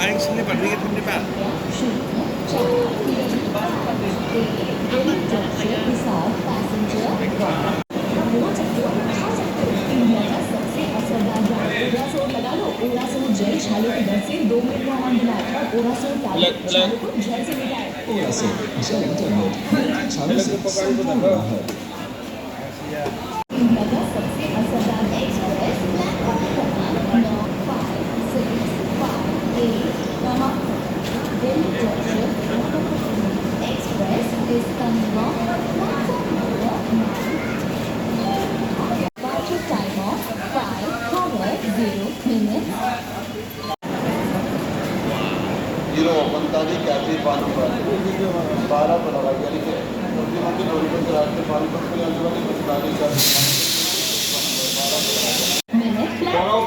Aing sini berdiri di depan. Express is coming on platform number 9. Departure time of 5 hours 0 minutes. 045 81 पर 12 पर लगा यानी कि मुख्यमंत्री लोगों के रास्ते पानीपत के लिए आने वाली बस गाड़ी का Minute platform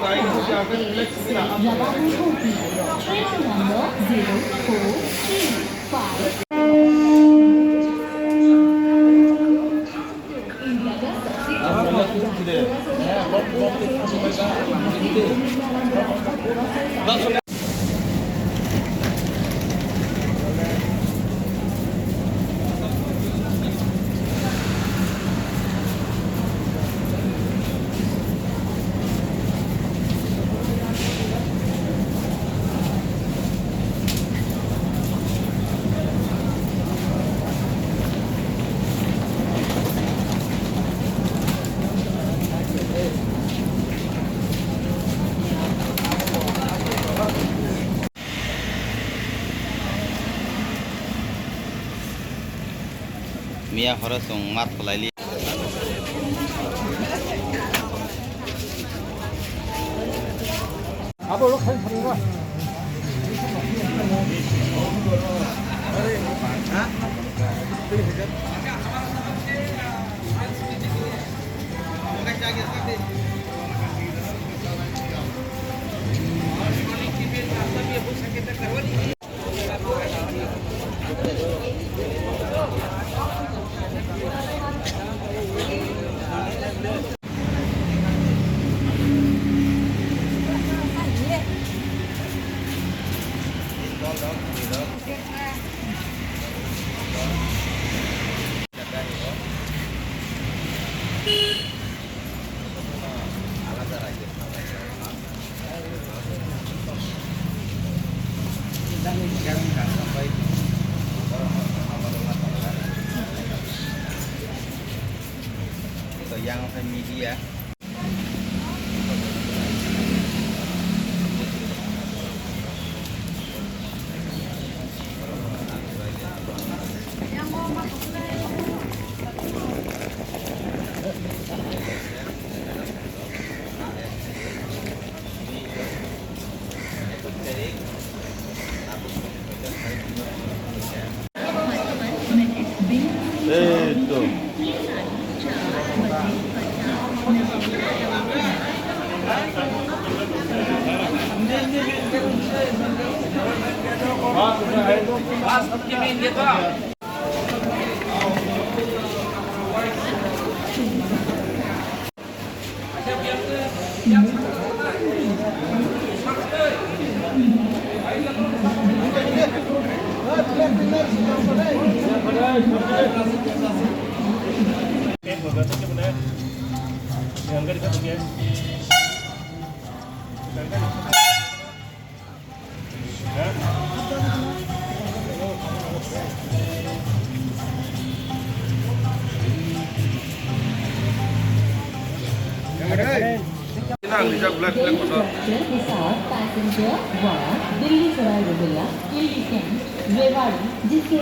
number 8 से रवाना होगी ट्रेन नंबर 0435. इंडिया का सबसे Mia horasong mat pelali. Apa lo kan semua? Itu yang media. itu के साथ passenger via Delhi Sarai Rohilla Delhi cantt Rewari जिसके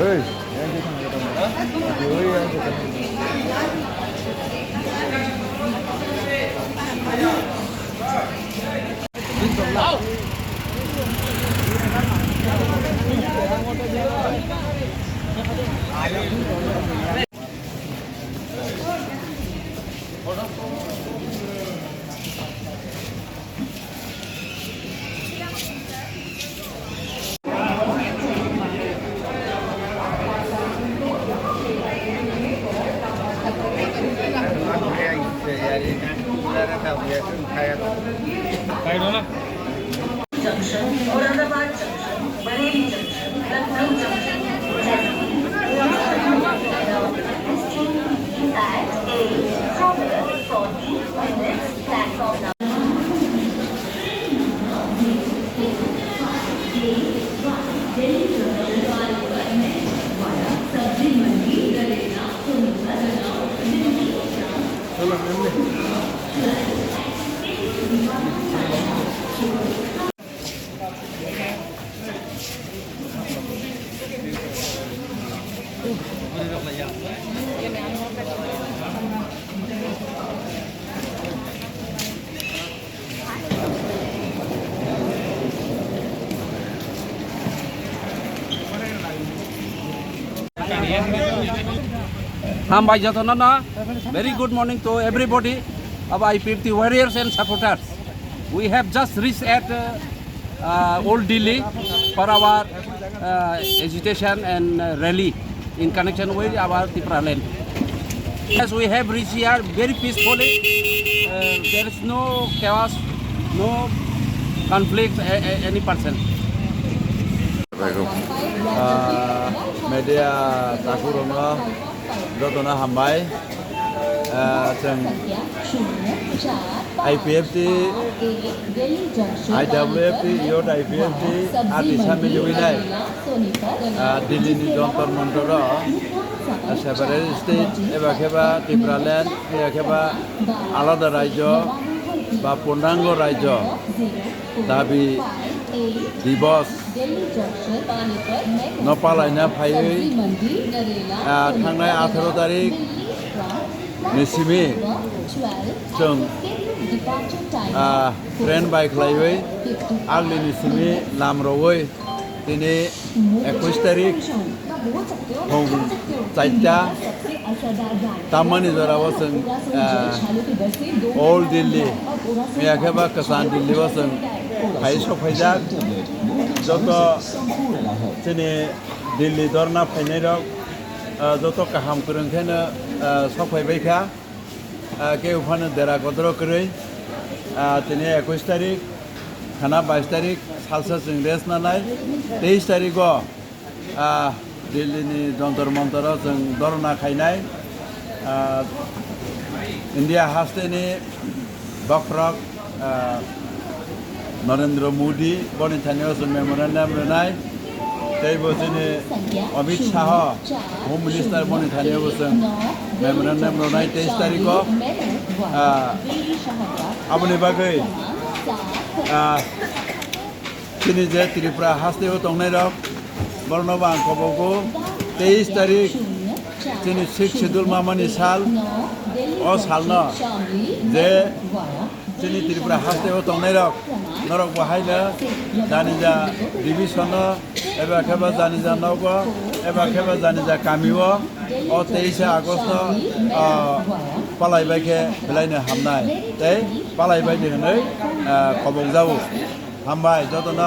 Hey, junction Aurangabad junction Bareilly junction Lucknow junction at 8 from here 40 minutes platform number By Jatanana, very good morning to everybody of IPFT warriors and supporters. We have just reached at Old Delhi for our agitation and rally in connection with our Tripura land. As we have reached here very peacefully, there is no chaos, no conflict, any person. Media takurungo dotona hambai जों IPFT IWFT Youth IPFT Artisan Mijuinai Delhi Jontor Montoro separate state eba keba Tripura land keba alada rajo ba Purnango rajo dabi दिवस नपालायना फायै थांनाय 18 तारिख निसिमि जों train bike लायै आगलि निसिमि लामरवै दिनै 21 तारिख फुं 4टा तामानि जराव जों ओल्ड दिल्ली मैयाखेबा गोजान दिल्लीआव जों फाय सफायजाक जत जोंनि दिल्ली दरना फायनायाव जत गाहाम गोरोंखायनो सफायबायखा केउफानो देरा गद्र करै दिनै 21 तारिख खाना 22 तारिख सालसा जों रेस्ट नालाय 23 तारिखआव दिल्लीनि जन्तर मन्तराव जों धरना खायनाय इन्डिया हास्टेनि बख्रक नरेंद्र मोदी बनि थानायाव जों मेमोरेन्डाम लिरनाय जायबो जोंनि अमित शाह होम मिनिस्टार बनि थानायाव जों मेमोरेन्डाम लिरनाय 23 तारिखआव आबुनि बागै जोंनि जे त्रिपुरा हास्टेआव दंनाय दं बरनबा आं खबरखौ 23 तारिख जोंनि 6 शेड्यूल मामानि साल अ सालनो जे जोंनि त्रिपुरा हास्टेआव दंनाय दं नरक बाहायनो जानिजा डिभिसन एबा खेबा जानिजा नग एबा खेबा जानिजा गामिव अ 23 आगस्ट पालायबायखे बेलायनो हामनाय ते पालायबाय दिनै खबर जाऊ हामबाय जतन